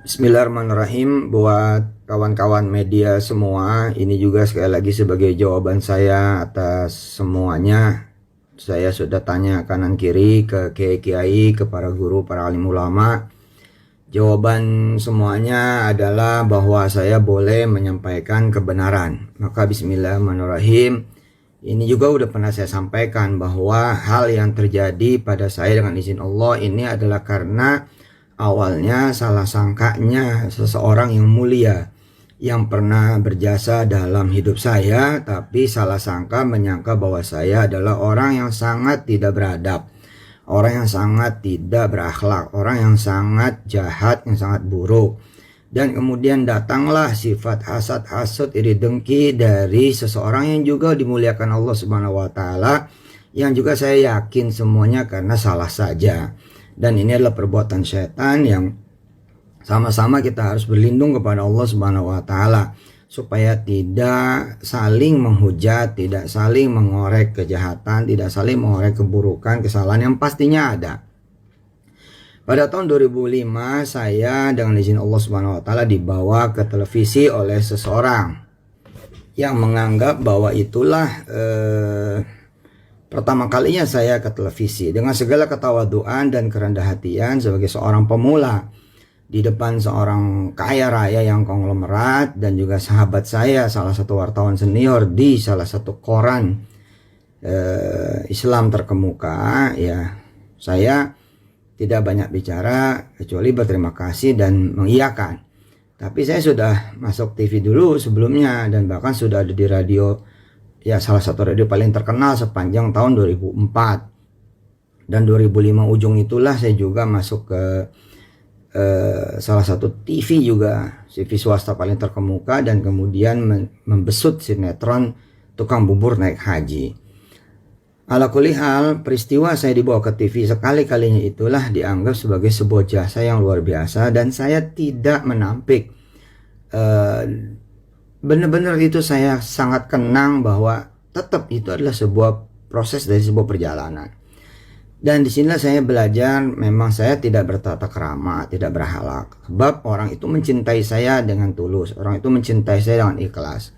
Bismillahirrahmanirrahim. Buat kawan-kawan media semua, ini juga sekali lagi sebagai jawaban saya atas semuanya. Saya sudah tanya kanan kiri ke kiai-kiai, ke para guru, para alim ulama. Jawaban semuanya adalah bahwa saya boleh menyampaikan kebenaran. Maka bismillahirrahmanirrahim. Ini juga udah pernah saya sampaikan bahwa hal yang terjadi pada saya dengan izin Allah ini adalah karena awalnya salah sangkanya seseorang yang mulia yang pernah berjasa dalam hidup saya, tapi salah sangka menyangka bahwa saya adalah orang yang sangat tidak beradab, orang yang sangat tidak berakhlak, orang yang sangat jahat, yang sangat buruk. Dan kemudian datanglah sifat hasad, hasud, iri dengki dari seseorang yang juga dimuliakan Allah Subhanahu wa taala, yang juga saya yakin semuanya karena salah saja. Dan ini adalah perbuatan setan yang sama-sama kita harus berlindung kepada Allah Subhanahu wa taala supaya tidak saling menghujat, tidak saling mengorek kejahatan, tidak saling mengorek keburukan, kesalahan yang pastinya ada. Pada tahun 2005 saya dengan izin Allah Subhanahu wa taala dibawa ke televisi oleh seseorang yang menganggap bahwa itulah pertama kalinya saya ke televisi dengan segala ketawaduan dan kerendah hatian sebagai seorang pemula di depan seorang kaya raya yang konglomerat dan juga sahabat saya, salah satu wartawan senior di salah satu koran Islam terkemuka. Ya, saya tidak banyak bicara kecuali berterima kasih dan mengiyakan. Tapi saya sudah masuk TV dulu sebelumnya dan bahkan sudah ada di radio, ya salah satu radio paling terkenal sepanjang tahun 2004. Dan 2005 ujung itulah saya juga masuk ke salah satu TV juga, TV swasta paling terkemuka, dan kemudian membesut sinetron Tukang Bubur Naik Haji. Ala kulli hal, peristiwa saya dibawa ke TV sekali-kalinya itulah dianggap sebagai sebuah jasa yang luar biasa dan saya tidak menampik. Benar-benar itu saya sangat kenang bahwa tetap itu adalah sebuah proses dari sebuah perjalanan. Dan disinilah saya belajar memang saya tidak bertata krama, tidak berakhlak. Sebab orang itu mencintai saya dengan tulus, orang itu mencintai saya dengan ikhlas.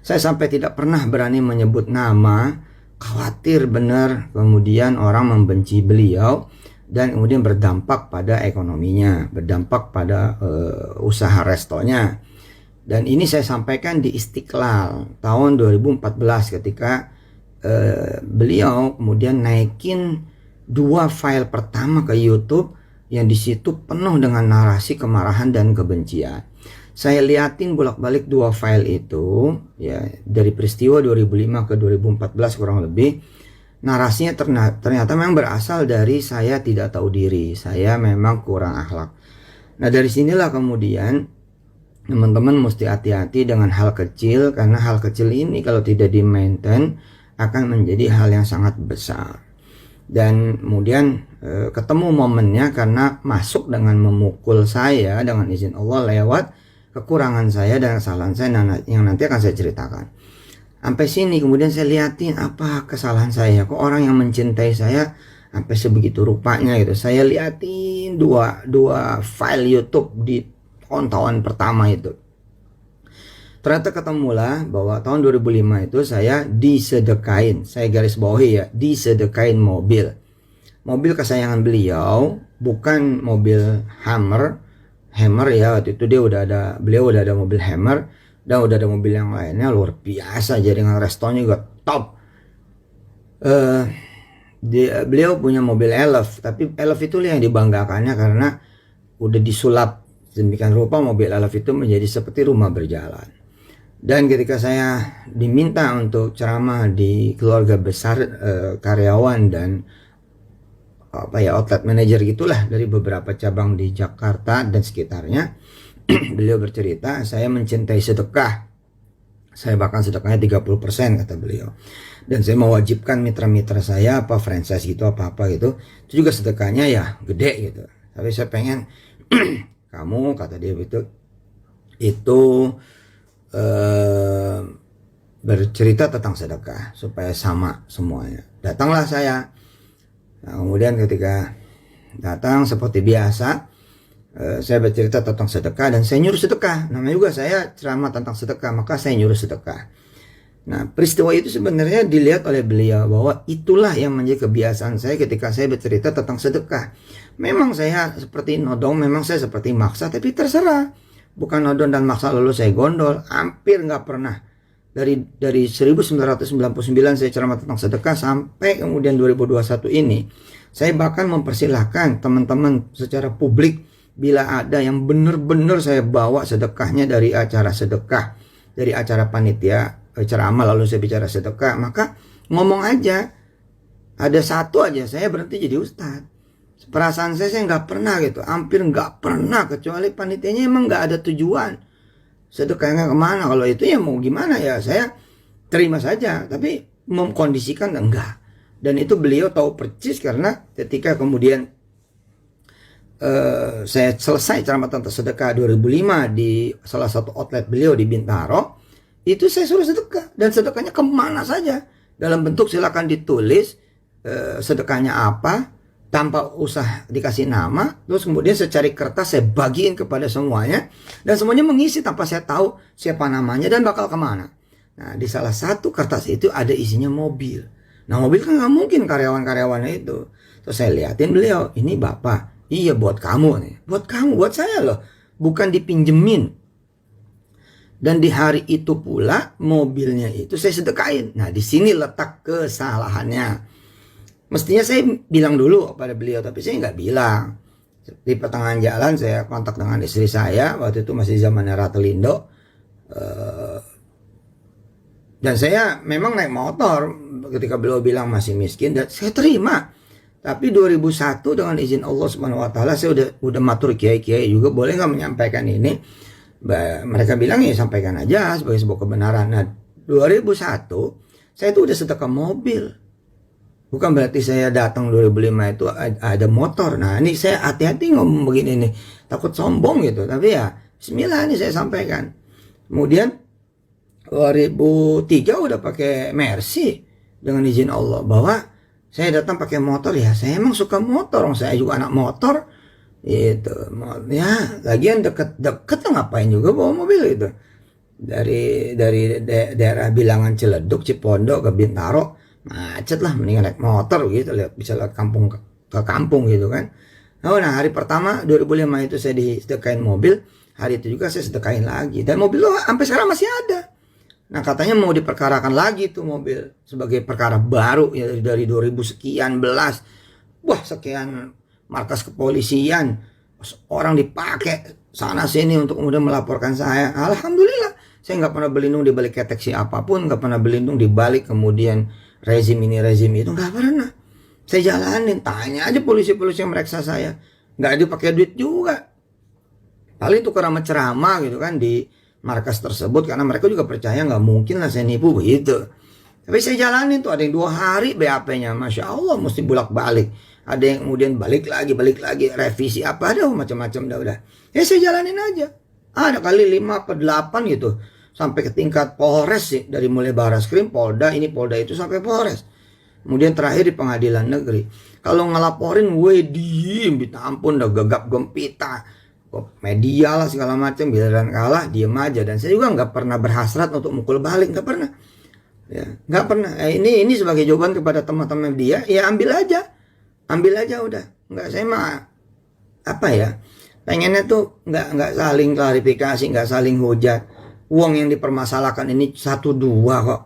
Saya sampai tidak pernah berani menyebut nama, khawatir benar kemudian orang membenci beliau dan kemudian berdampak pada ekonominya, berdampak pada usaha restonya. Dan ini saya sampaikan di Istiqlal tahun 2014 ketika beliau kemudian naikin 2 file pertama ke YouTube yang disitu penuh dengan narasi kemarahan dan kebencian. Saya liatin bolak-balik 2 file itu, ya, dari peristiwa 2005 ke 2014 kurang lebih. Narasinya ternyata memang berasal dari saya tidak tahu diri, saya memang kurang akhlak. Nah, dari sinilah kemudian teman-teman mesti hati-hati dengan hal kecil, karena hal kecil ini kalau tidak di-maintain akan menjadi hal yang sangat besar. Dan kemudian ketemu momennya karena masuk dengan memukul saya dengan izin Allah lewat kekurangan saya dan kesalahan saya yang nanti akan saya ceritakan. Sampai sini kemudian saya liatin apa kesalahan saya, kok orang yang mencintai saya sampai sebegitu rupanya gitu. Saya liatin dua file YouTube di tahun-tahun pertama itu. Ternyata ketemulah bahwa tahun 2005 itu saya disedekain, saya garis bawahi ya, disedekain mobil kesayangan beliau, bukan mobil Hammer ya, waktu itu beliau udah ada mobil Hammer dan udah ada mobil yang lainnya luar biasa, jaringan restonya juga top. Beliau punya mobil Elf, tapi Elf itu yang dibanggakannya karena udah disulap demikian rupa mobil Elf itu menjadi seperti rumah berjalan. Dan ketika saya diminta untuk ceramah di keluarga besar karyawan dan outlet manager gitulah dari beberapa cabang di Jakarta dan sekitarnya, beliau bercerita, saya mencintai sedekah. Saya bahkan sedekahnya 30% kata beliau. Dan saya mewajibkan mitra-mitra saya apa franchise gitu apa-apa gitu, itu juga sedekahnya ya gede gitu. Tapi saya pengen kamu, kata dia itu bercerita tentang sedekah supaya sama semuanya. Datanglah saya. Nah, kemudian ketika datang seperti biasa, Saya bercerita tentang sedekah dan saya nyuruh sedekah. Namanya juga saya ceramah tentang sedekah, maka saya nyuruh sedekah. Nah, peristiwa itu sebenarnya dilihat oleh beliau bahwa itulah yang menjadi kebiasaan saya ketika saya bercerita tentang sedekah. Memang saya seperti nodong, memang saya seperti maksa, tapi terserah. Bukan nodong dan maksa lalu saya gondol, hampir nggak pernah. Dari 1999 saya ceramah tentang sedekah sampai kemudian 2021 ini, saya bahkan mempersilahkan teman-teman secara publik bila ada yang benar-benar saya bawa sedekahnya dari acara sedekah, dari acara panitia ceramah lalu saya bicara sedekah, maka ngomong aja. Ada satu aja saya berhenti jadi ustadz. Perasaan saya nggak pernah gitu, hampir nggak pernah, kecuali panitianya emang nggak ada tujuan sedekahnya kemana. Kalau itu ya mau gimana ya, saya terima saja, tapi mengkondisikan enggak. Dan itu beliau tahu persis, karena ketika kemudian saya selesai ceramah tentang sedekah 2005 di salah satu outlet beliau di Bintaro, itu saya suruh sedekah, dan sedekahnya kemana saja dalam bentuk silakan ditulis sedekahnya apa tanpa usah dikasih nama. Terus kemudian saya cari kertas, saya bagiin kepada semuanya, dan semuanya mengisi tanpa saya tahu siapa namanya dan bakal kemana. Nah, di salah satu kertas itu ada isinya mobil. Nah, mobil kan nggak mungkin karyawan-karyawannya itu. Terus saya liatin beliau, ini bapak, iya buat kamu nih, buat kamu, buat saya loh, bukan dipinjemin. Dan di hari itu pula mobilnya itu saya sedekahin. Nah, di sini letak kesalahannya. Mestinya saya bilang dulu pada beliau, tapi saya nggak bilang. Di pertengahan jalan saya kontak dengan istri saya, waktu itu masih zamannya Ratelindo. Dan saya memang naik motor ketika beliau bilang masih miskin, dan saya terima. Tapi 2001 dengan izin Allah Subhanahu wa taala, saya udah matur kiai-kiai juga, boleh nggak menyampaikan ini? Mereka bilang ya sampaikan aja sebagai sebuah kebenaran. Nah, 2001 saya itu udah sedekah mobil. Bukan berarti saya datang 2005 itu ada motor. Nah, ini saya hati-hati ngomong begini nih, takut sombong gitu. Tapi ya bismillah, ini saya sampaikan. Kemudian 2003 udah pakai Mercy dengan izin Allah, bahwa saya datang pakai motor. Ya saya emang suka motor, saya juga anak motor itu ya. Lagian deket ngapain juga bawa mobil itu, dari daerah Bilangan Ciledug Cipondo ke Bintaro macet lah, mendingan naik motor gitu, bisa lihat kampung ke kampung gitu kan. Nah, hari pertama 2005 itu saya disedekain mobil, hari itu juga saya sedekain lagi, dan mobil lo sampai sekarang masih ada. Nah, katanya mau diperkarakan lagi tuh mobil sebagai perkara baru ya, dari 2000 sekian belas. Wah, sekian markas kepolisian, orang dipakai sana sini untuk kemudian melaporkan saya. Alhamdulillah, saya nggak pernah berlindung di balik ketek siapapun, nggak pernah berlindung di balik kemudian rezim ini rezim itu, nggak pernah. Saya jalanin, tanya aja polisi-polisi yang mereksa saya, nggak dipakai duit juga. Paling tukar sama ceramah gitu kan di markas tersebut, karena mereka juga percaya nggak mungkin lah saya nipu begitu. Tapi saya jalanin tuh, ada yang 2 hari BAP-nya, Masya Allah, mesti bolak-balik. Ada yang kemudian balik lagi, revisi apa, ada macam-macam udah. Ya saya jalanin aja. Ada kali 5 atau 8 gitu, sampai ke tingkat Polres sih, dari mulai Baraskrim, Polda, ini Polda itu sampai Polres. Kemudian terakhir di pengadilan negeri. Kalau ngelaporin, gue diem, minta ampun, udah gegap gempita. Media lah segala macam, giliran kalah diem aja. Dan saya juga nggak pernah berhasrat untuk mukul balik, nggak pernah. Ya, nggak pernah. Ini sebagai jawaban kepada teman-teman dia, ya ambil aja udah. Nggak, saya mah apa ya, pengennya tuh nggak saling klarifikasi, nggak saling hujat. Uang yang dipermasalahkan ini 1-2 kok,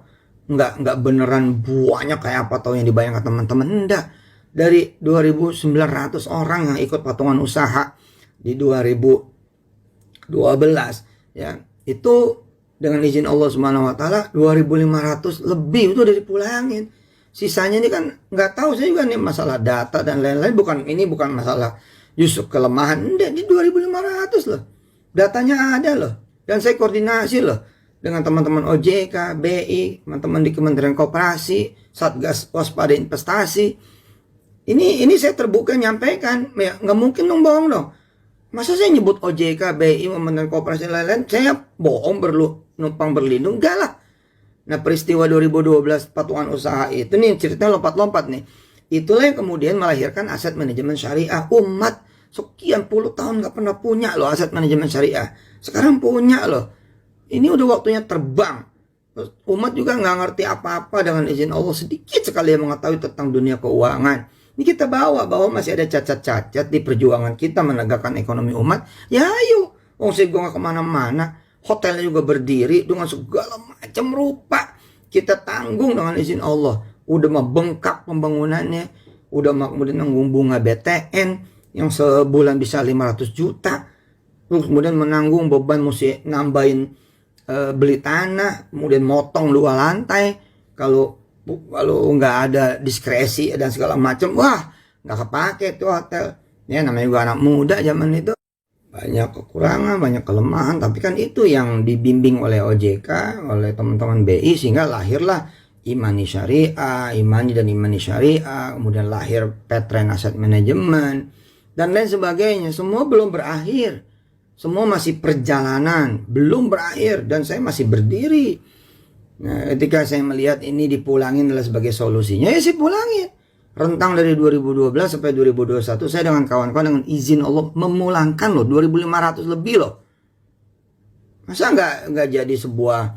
nggak beneran banyak kayak apa tahu yang dibayangkan teman-teman. Enggak, dari 2.900 orang yang ikut patungan usaha di 2012 ya, itu dengan izin Allah Subhanahu wa taala 2.500 lebih itu udah dipulangin. Sisanya ini kan nggak tahu, saya juga nih masalah data dan lain-lain, bukan masalah justru kelemahan, enggak, di 2.500 loh. Datanya ada loh, dan saya koordinasi loh dengan teman-teman OJK, BI, teman-teman di Kementerian Koperasi, Satgas Waspada Investasi. Ini saya terbuka nyampaikan, ya nggak mungkin dong bohong dong. Masa saya nyebut OJK, BI, Kementerian Koperasi lain-lain, saya bohong numpang berlindung? Enggak lah. Nah, peristiwa 2012 patungan usaha itu nih ceritanya lompat-lompat nih. Itulah yang kemudian melahirkan aset manajemen syariah. Umat sekian puluh tahun nggak pernah punya loh aset manajemen syariah. Sekarang punya loh. Ini udah waktunya terbang. Umat juga nggak ngerti apa-apa dengan izin Allah. Sedikit sekali yang mengetahui tentang dunia keuangan. Ini kita bawa bahwa masih ada cacat-cacat di perjuangan kita menegakkan ekonomi umat. Ya ayo. Wong saya nggak kemana-mana. Hotelnya juga berdiri dengan segala macam rupa. Kita tanggung dengan izin Allah. Udah mah bengkak pembangunannya. Udah mah kemudian nanggung bunga BTN yang sebulan bisa 500 juta. Terus kemudian menanggung beban mesti nambahin beli tanah, kemudian motong 2 lantai. Kalau nggak ada diskresi dan segala macam, wah nggak kepake tuh hotel. Ya namanya juga anak muda zaman itu. Banyak kekurangan, banyak kelemahan, tapi kan itu yang dibimbing oleh OJK, oleh teman-teman BI, sehingga lahirlah Imani Syariah, Imani dan Imani Syariah, kemudian lahir Petren Asset Management, dan lain sebagainya. Semua belum berakhir. Semua masih perjalanan, belum berakhir, dan saya masih berdiri. Nah, ketika saya melihat ini dipulangin adalah sebagai solusinya, ya saya pulangin. Rentang dari 2012 sampai 2021, saya dengan kawan-kawan dengan izin Allah memulangkan loh, 2.500 lebih loh. Masa nggak jadi sebuah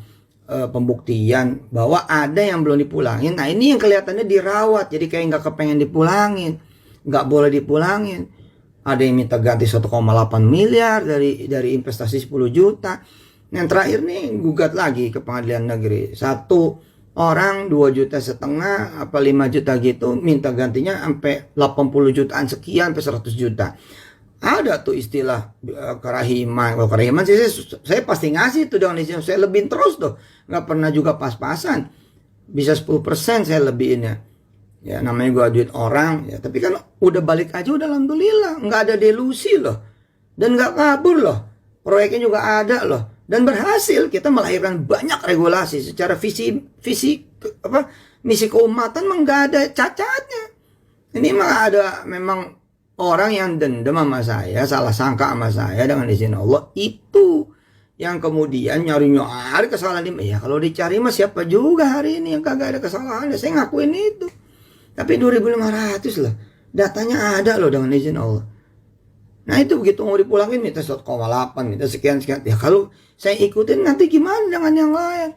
pembuktian bahwa ada yang belum dipulangin. Nah ini yang kelihatannya dirawat, jadi kayak nggak kepengen dipulangin, nggak boleh dipulangin. Ada yang minta ganti 1,8 miliar dari investasi 10 juta. Yang terakhir nih gugat lagi ke pengadilan negeri. Satu orang 2,5 juta apa 5 juta gitu, minta gantinya sampai 80 jutaan sekian sampai 100 juta. Ada tuh istilah kerahiman. Kalau kerahiman sih saya pasti ngasih tuh dong. Saya lebihin terus tuh. Nggak pernah juga pas-pasan. Bisa 10% saya lebihinnya. Ya namanya gua duit orang ya, tapi kan udah balik aja udah alhamdulillah, nggak ada delusi loh, dan nggak kabur loh, proyeknya juga ada loh, dan berhasil kita melahirkan banyak regulasi secara misi keumatan mah nggak ada cacatnya. Ini mah ada memang orang yang dendam sama saya, salah sangka sama saya dengan izin Allah, itu yang kemudian nyari kesalahan di ya kalau dicari mah siapa juga hari ini yang kagak ada kesalahan, saya ngakuin itu. Tapi 2.500 lah, datanya ada loh dengan izin Allah. Nah itu begitu mau dipulangin minta 1,8, minta sekian. Ya kalau saya ikutin nanti gimana dengan yang lain?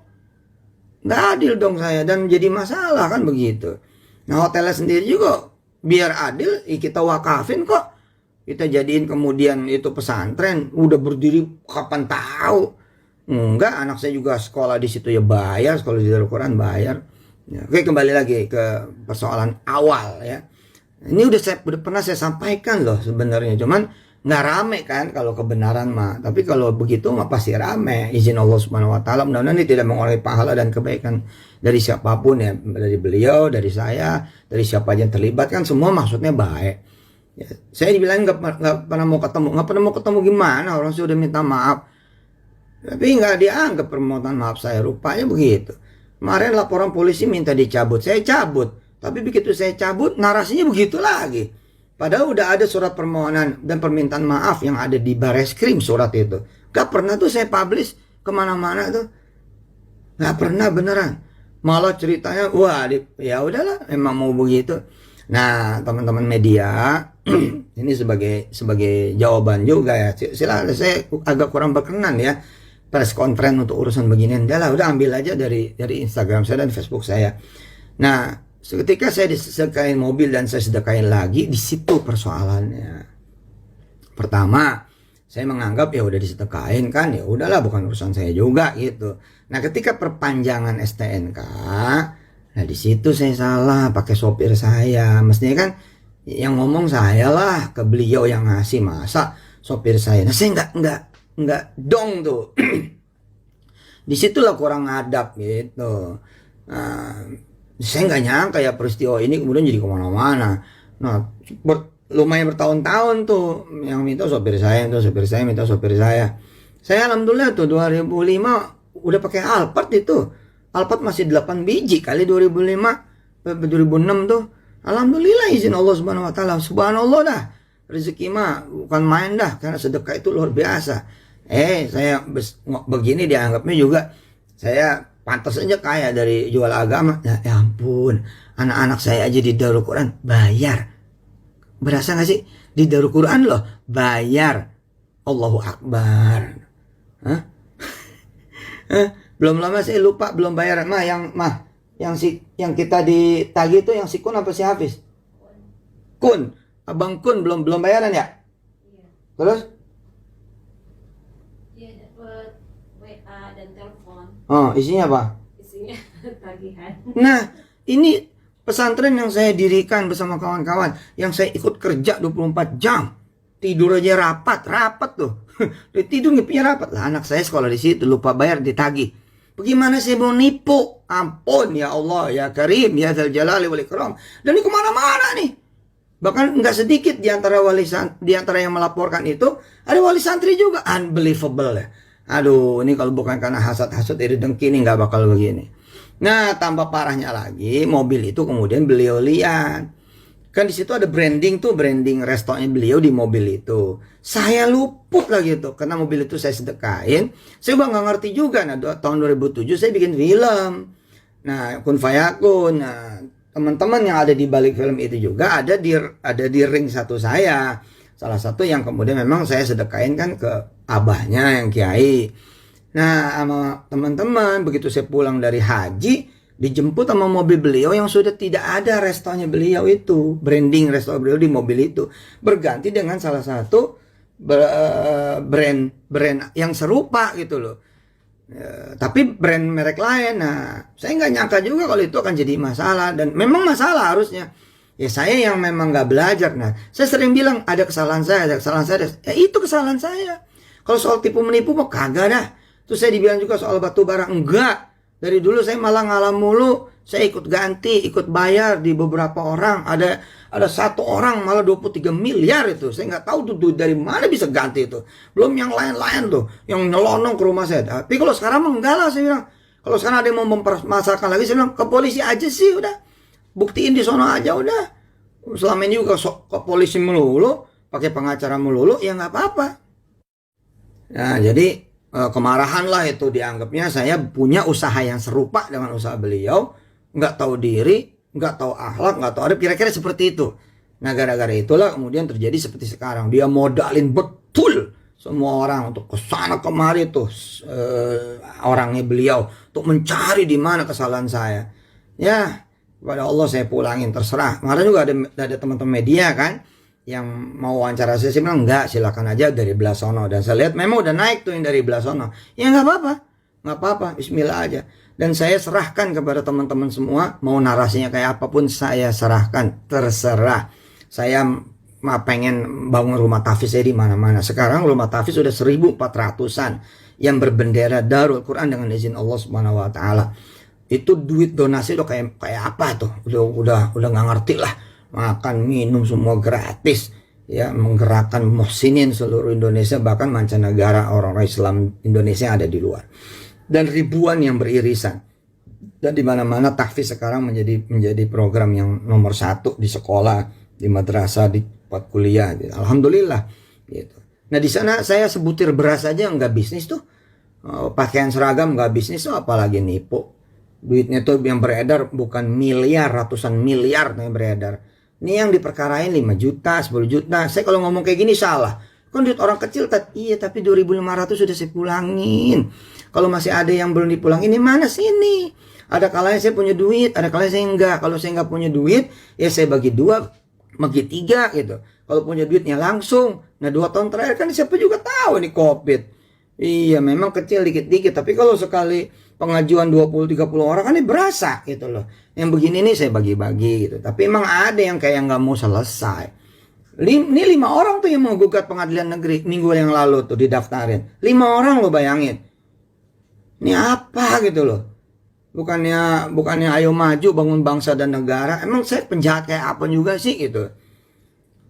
Nggak adil dong saya, dan jadi masalah kan begitu. Nah hotelnya sendiri juga biar adil kita wakafin kok. Kita jadiin kemudian itu pesantren, udah berdiri kapan tahu. Enggak, anak saya juga sekolah di situ ya bayar, sekolah di Darul Quran bayar. Ya, oke, kembali lagi ke persoalan awal ya. Ini udah pernah saya sampaikan loh sebenarnya, cuman nggak rame kan kalau kebenaran mah. Tapi kalau begitu mah pasti rame. Izin Allah Subhanahu Wa Taala, mudah-mudahan ini tidak mengurangi pahala dan kebaikan dari siapapun ya, dari beliau, dari saya, dari siapa aja yang terlibat, kan semua maksudnya baik. Ya, saya dibilang nggak pernah mau ketemu gimana, orang sudah minta maaf, tapi nggak dianggap permohonan maaf saya, rupanya begitu. Kemarin laporan polisi minta dicabut, saya cabut. Tapi begitu saya cabut, narasinya begitu lagi. Padahal udah ada surat permohonan dan permintaan maaf yang ada di Bareskrim surat itu. Gak pernah tuh saya publish kemana-mana tuh. Gak pernah beneran. Malah ceritanya, wah ya udahlah, emang mau begitu. Nah teman-teman media, ini sebagai jawaban juga ya. Silakan, saya agak kurang berkenan ya. Press conference untuk urusan beginian, udah ambil aja dari Instagram saya dan Facebook saya. Nah, ketika saya disedekain mobil dan saya sedekain lagi, di situ persoalannya. Pertama, saya menganggap ya udah disedekain kan, ya udahlah bukan urusan saya juga gitu. Nah, ketika perpanjangan STNK, nah di situ saya salah pakai sopir saya. Mestinya kan yang ngomong saya lah, ke beliau yang ngasih, masa sopir saya. Nah, saya nggak dong tuh. Disitulah kurang adab gitu. Nah, saya nggak nyangka ya peristiwa ini kemudian jadi kemana-mana. Nah lumayan bertahun-tahun tuh yang minta sopir saya, minta sopir saya. Saya alhamdulillah tuh 2005 udah pakai Alphard itu. Alphard masih 8 biji kali 2006 tuh. Alhamdulillah izin Allah Subhanahu Wa Taala. Subhanallah dah. Rezeki mah bukan main dah, karena sedekah itu luar biasa. Saya begini dianggapnya juga saya pantas aja kaya dari jual agama. Ya ampun, anak-anak saya aja di Darul Quran bayar. Berasa gak sih? Di Darul Quran loh, bayar. Allahu Akbar. Hah? Belum lama saya lupa belum bayar. Yang kita ditagih itu yang si Kun apa si Hafiz? Kun. Abang Kun belum bayaran ya? Iya. Terus? Iya, dapat WA dan telepon. Oh, isinya apa? Isinya tagihan. Nah, ini pesantren yang saya dirikan bersama kawan-kawan, yang saya ikut kerja 24 jam. Tidur aja rapat tuh. Tidur nggak punya rapat lah. Anak saya sekolah di situ, lupa bayar, ditagih. Bagaimana saya mau nipu? Ampun ya Allah, ya Karim, ya Dzal Jalali wal Ikram. Dan ini kemana-mana nih. Bahkan nggak sedikit di antara yang melaporkan itu ada wali santri juga. Unbelievable ya. Aduh, ini kalau bukan karena hasad-hasad iri dengki ini nggak bakal begini. Nah, tambah parahnya lagi, mobil itu kemudian beliau lihat. Kan di situ ada branding restonya beliau di mobil itu. Saya luput lagi tuh, karena mobil itu saya sedekahin. Saya juga nggak ngerti juga. Nah, tahun 2007 saya bikin film. Nah, Kun Fayakun. Nah, teman-teman yang ada di balik film itu juga ada di ring satu saya. Salah satu yang kemudian memang saya sedekahin kan ke abahnya yang kiai. Nah, sama teman-teman begitu saya pulang dari haji, dijemput sama mobil beliau yang sudah tidak ada restonya beliau itu, branding resto beliau di mobil itu, berganti dengan salah satu brand yang serupa gitu loh. Tapi brand merek lain. Nah, saya nggak nyangka juga kalau itu akan jadi masalah, dan memang masalah harusnya. Ya saya yang memang nggak belajar. Nah, saya sering bilang ada kesalahan saya. Ya itu kesalahan saya. Kalau soal tipu menipu mau kagak dah. Terus saya dibilang juga soal batu bara, enggak. Dari dulu saya malah ngalah mulu. Saya ikut ganti, ikut bayar di beberapa orang. Ada satu orang malah 23 miliar itu. Saya nggak tahu tuh duit dari mana bisa ganti itu. Belum yang lain-lain tuh, yang nyelonong ke rumah saya. Tapi kalau sekarang enggak lah, saya bilang. Kalau sekarang ada yang mau mempermasalahkan lagi, saya bilang ke polisi aja sih udah. Buktiin di sono aja udah. Selama ini juga ke polisi melulu, pakai pengacara melulu, ya nggak apa-apa. Nah, jadi kemarahan lah itu dianggapnya saya punya usaha yang serupa dengan usaha beliau, nggak tahu diri, nggak tahu akhlak, nggak tahu adab, kira-kira seperti itu. Nah, gara-gara itulah kemudian terjadi seperti sekarang. Dia modalin betul semua orang untuk kesana kemari tuh orangnya beliau untuk mencari di mana kesalahan saya. Ya, kepada Allah saya pulangin, terserah. Kemarin juga ada teman-teman media kan yang mau wawancara saya bilang enggak, silakan aja dari belah sono. Dan saya lihat memang udah naik tuh yang dari belah sono. Ya nggak apa-apa, bismillah aja. Dan saya serahkan kepada teman-teman semua, mau narasinya kayak apapun saya serahkan, terserah. Saya pengen bangun rumah tahfiz saya di mana-mana. Sekarang rumah tahfiz sudah 1.400-an yang berbendera Darul Quran dengan izin Allah Subhanahu wa taala. Itu duit donasi udah kayak apa tuh? Udah nggak ngerti lah. Makan, minum semua gratis, ya, menggerakkan muhsinin seluruh Indonesia, bahkan mancanegara, orang-orang Islam Indonesia yang ada di luar, dan ribuan yang beririsan. Dan di mana-mana tahfiz sekarang menjadi program yang nomor 1 di sekolah, di madrasah, di tempat kuliah. Gitu. Alhamdulillah. Gitu. Nah di sana saya sebutir beras aja nggak bisnis tuh, pakaian seragam nggak bisnis tuh, apalagi nipu. Duitnya tuh yang beredar bukan miliar, ratusan miliar yang beredar. Ini yang diperkarain 5 juta, 10 juta. Saya kalau ngomong kayak gini salah. Kan duit orang kecil, iya tapi 2.500 sudah saya pulangin. Kalau masih ada yang belum dipulangin, ini mana sini? Ada kalanya saya punya duit, ada kalanya saya enggak. Kalau saya enggak punya duit, ya saya bagi 2, bagi 3 gitu. Kalau punya duitnya langsung. Nah 2 tahun terakhir kan siapa juga tahu ini COVID. Iya memang kecil dikit-dikit. Tapi kalau sekali pengajuan 20-30 orang kan ini berasa gitu loh. Yang begini nih saya bagi-bagi gitu. Tapi emang ada yang kayak nggak mau selesai. Ini 5 orang tuh yang mau gugat pengadilan negeri minggu yang lalu tuh didaftarin. 5 orang lo bayangin. Ini apa gitu loh. Bukannya ayo maju bangun bangsa dan negara. Emang saya penjahat kayak apa juga sih gitu.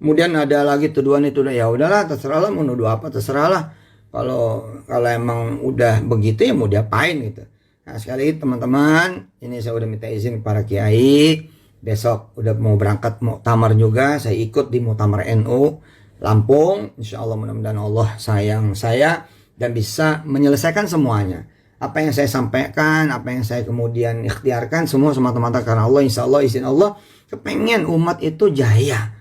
Kemudian ada lagi tuduhan itu, ya udahlah terserah lah, mau nuduh apa terserah lah. Kalau emang udah begitu ya mau diapain gitu. Nah sekali teman-teman, ini saya udah minta izin para kiai. Besok udah mau berangkat muktamar juga, saya ikut di muktamar NU Lampung. Insya Allah mudah-mudahan Allah sayang saya dan bisa menyelesaikan semuanya. Apa yang saya sampaikan, apa yang saya kemudian ikhtiarkan, semua semata-mata karena Allah. Insya Allah izin Allah, kepengen umat itu jaya.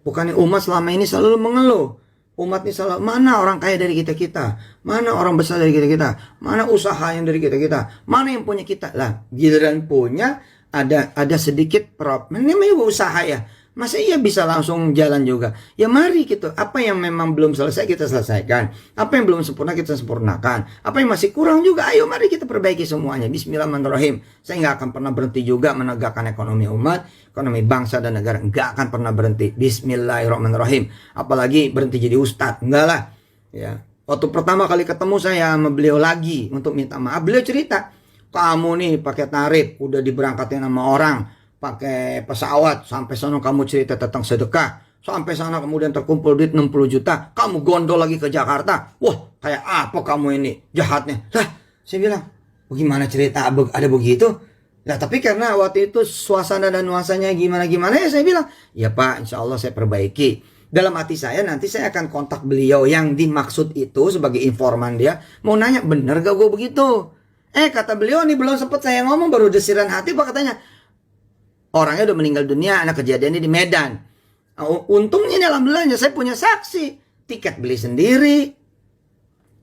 Bukannya umat selama ini selalu mengeluh. Umat ini selalu, mana orang kaya dari kita-kita? Mana orang besar dari kita-kita? Mana usaha yang dari kita-kita? Mana yang punya kita? Lah, giliran punya ada sedikit namanya usaha ya. Masa iya bisa langsung jalan juga? Ya mari gitu. Apa yang memang belum selesai kita selesaikan. Apa yang belum sempurna kita sempurnakan. Apa yang masih kurang juga, ayo mari kita perbaiki semuanya. Bismillahirrahmanirrahim. Saya nggak akan pernah berhenti juga menegakkan ekonomi umat, ekonomi bangsa dan negara. Nggak akan pernah berhenti. Bismillahirrahmanirrahim. Apalagi berhenti jadi ustadz. Enggak lah. Ya. Waktu pertama kali ketemu saya sama beliau lagi untuk minta maaf, beliau cerita, kamu nih pakai tarif, udah diberangkatin sama orang, pakai pesawat, sampai sana kamu cerita tentang sedekah, sampai sana kemudian terkumpul duit 60 juta, kamu gondol lagi ke Jakarta, wah kayak apa kamu ini jahatnya. Lah saya bilang, bagaimana cerita ada begitu? Nah tapi karena waktu itu suasana dan nuansanya gimana-gimana, ya saya bilang, ya Pak, insya Allah saya perbaiki. Dalam hati saya nanti saya akan kontak beliau yang dimaksud itu sebagai informan dia, mau nanya bener gak gue begitu. Kata beliau nih, belum sempat saya ngomong baru desiran hati Pak, katanya orangnya udah meninggal dunia, anak kejadiannya di Medan. Untungnya nih alhamdulillahnya saya punya saksi, tiket beli sendiri.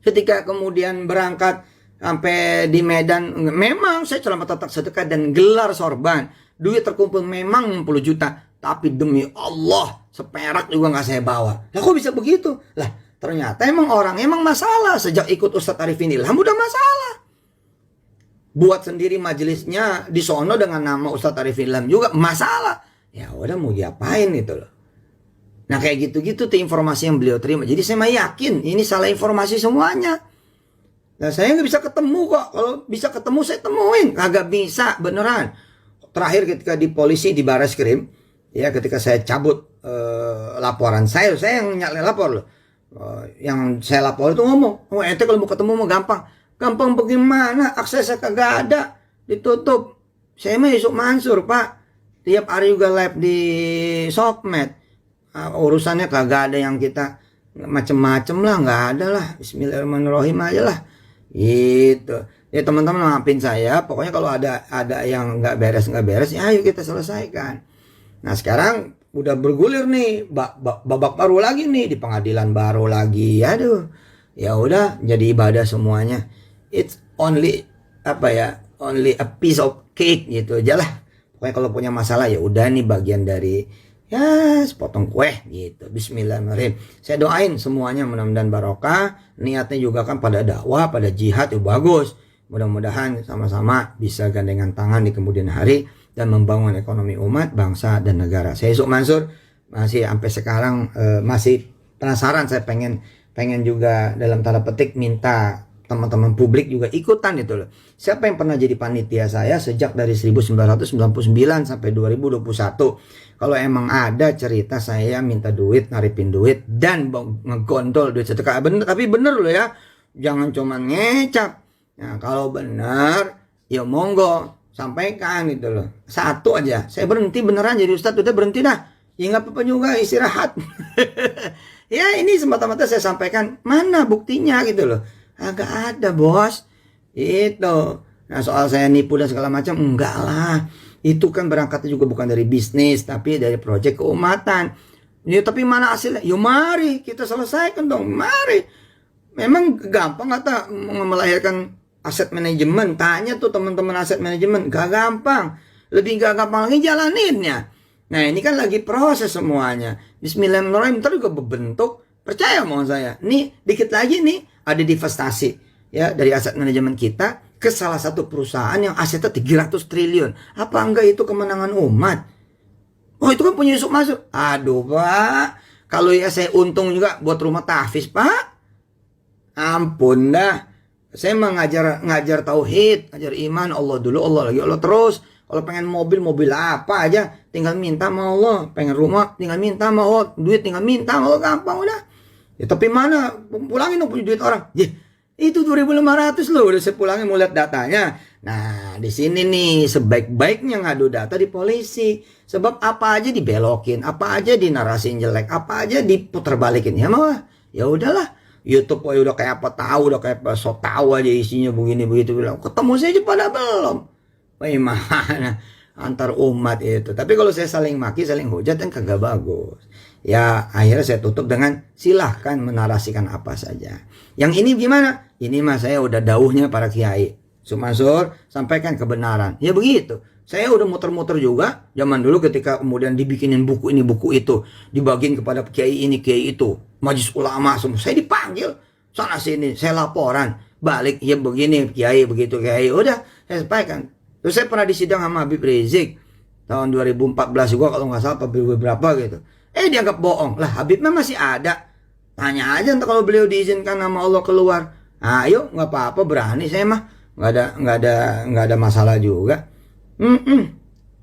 Ketika kemudian berangkat sampai di Medan, memang saya cuma tetap sedekah dan gelar sorban. Duit terkumpul memang 60 juta, tapi demi Allah seperak juga nggak saya bawa. Lah kok bisa begitu? Lah ternyata emang orang emang masalah sejak ikut Ustadz Arifin Ilham udah masalah. Buat sendiri majelisnya di sono dengan nama Ustadz Arifin Ilham juga masalah. Ya udah mau diapain itu loh. Nah kayak gitu-gitu tuh informasi yang beliau terima. Jadi saya yakin ini salah informasi semuanya. Nah saya nggak bisa ketemu kok. Kalau bisa ketemu saya temuin. Kagak bisa beneran. Terakhir ketika di polisi di Barreskrim, ya ketika saya cabut laporan saya yang lapor loh. Yang saya lapor itu ngomong, ente kalau mau ketemu mau gampang. Gampang bagaimana? Aksesnya kagak ada, ditutup. Saya mah Yusuf Mansur Pak, tiap hari juga live di sosmed. Urusannya kagak ada yang kita macem-macem lah, nggak ada lah. Bismillahirrahmanirrahim aja lah. Gitu. Ya teman-teman maafin saya. Pokoknya kalau ada yang nggak beres, ya ayo kita selesaikan. Nah sekarang udah bergulir nih, babak baru lagi nih di pengadilan baru lagi. Aduh, ya udah jadi ibadah semuanya. It's only only a piece of cake gitu aja lah. Pokoknya kalau punya masalah ya udah nih bagian dari ya sepotong kue gitu. Bismillahirrahmanirrahim. Saya doain semuanya mudah-mudahan barokah. Niatnya juga kan pada dakwah, pada jihad ya bagus. Mudah-mudahan sama-sama bisa gandengan tangan di kemudian hari dan membangun ekonomi umat, bangsa dan negara. Saya Yusuf Mansur masih sampai sekarang masih penasaran. Saya pengen juga dalam tanda petik minta teman-teman publik juga ikutan itu loh. Siapa yang pernah jadi panitia saya sejak dari 1999 sampai 2021. Kalau emang ada cerita saya minta duit, naripin duit dan ngegondol duit sedekah. Bener, tapi bener loh ya. Jangan cuma ngecap. Nah, kalau benar ya monggo sampaikan gitu loh. Satu aja. Saya berhenti beneran jadi ustadz, udah berhenti dah. Ya nggak apa-apa juga istirahat. Ya ini semata-mata saya sampaikan, mana buktinya gitu loh. Agak ada bos. Itu. Nah soal saya nipu dan segala macam, enggak lah. Itu kan berangkatnya juga bukan dari bisnis, tapi dari proyek keumatan. Ya tapi mana hasilnya? Yuk mari kita selesaikan dong, mari. Memang gampang kata melahirkan aset manajemen. Tanya tuh teman-teman aset manajemen, gak gampang. Lebih gak gampang lagi jalaninnya. Nah ini kan lagi proses semuanya. Bismillahirrahmanirrahim, ntar juga berbentuk. Percaya mau saya. Nih dikit lagi nih ada divestasi ya dari aset manajemen kita ke salah satu perusahaan yang asetnya 300 triliun. Apa enggak itu kemenangan umat? Oh itu kan punya Yusuf Mansur. Aduh Pak, kalau ya saya untung juga buat rumah tahfiz Pak. Ampun dah. Saya ngajar tauhid, ngajar iman, Allah dulu, Allah lagi, Allah terus. Kalau pengen mobil apa aja tinggal minta sama Allah. Pengen rumah tinggal minta sama Allah. Duit tinggal minta sama Allah, gampang udah. Ya tapi mana pulangin dong punya duit orang. Itu 2.500 loh udah saya pulangin mau lihat datanya. Nah di sini nih sebaik-baiknya ngadu data di polisi. Sebab apa aja dibelokin, apa aja dinarasin jelek, apa aja diputar balikin. Ya mah ya udahlah. YouTube udah kayak apa tahu, udah kayak apa so tahu aja isinya begini begitu bilang. Ketemu saya aja pada belum. Bagaimana antar umat itu. Tapi kalau saya saling maki, saling hujat kan kagak bagus. Ya akhirnya saya tutup dengan silahkan menarasikan apa saja. Yang ini gimana? Ini mah saya udah dauhnya para kiai. Mansur, sampaikan kebenaran. Ya begitu. Saya udah muter-muter juga zaman dulu ketika kemudian dibikinin buku ini buku itu, dibagiin kepada kiai ini kiai itu, majelis ulama semua. Saya dipanggil sana sini, saya laporan balik, ya begini kiai begitu kiai. Udah saya sampaikan. Terus saya pernah disidang sama Habib Rizik tahun 2014 juga kalau nggak salah apa berapa gitu. Dianggap bohong. Lah Habib masih ada. Tanya aja ntar kalau beliau diizinkan sama Allah keluar. Ayo nggak apa-apa, berani saya mah. Nggak ada masalah juga.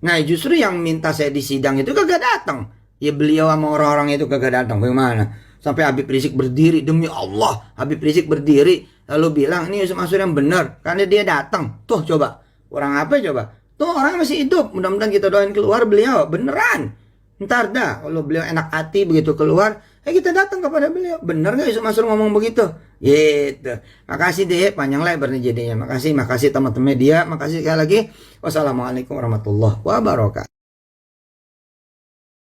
Nah justru yang minta saya disidang itu kagak datang. Ya beliau sama orang-orang itu kagak datang. Bagaimana? Sampai Habib Rizik berdiri, demi Allah Habib Rizik berdiri lalu bilang ini Yusuf Mansur yang benar karena dia datang. Tuh coba, orang apa coba? Tuh orang masih hidup, mudah-mudahan kita doain keluar beliau beneran. Ntar dah kalau beliau enak hati begitu keluar, kita datang kepada beliau. Bener gak Yusuf Mansur ngomong begitu? Gitu. Makasih deh, panjang lebar nih jadinya. Makasih teman-teman media. Makasih sekali lagi. Wassalamualaikum warahmatullahi wabarakatuh.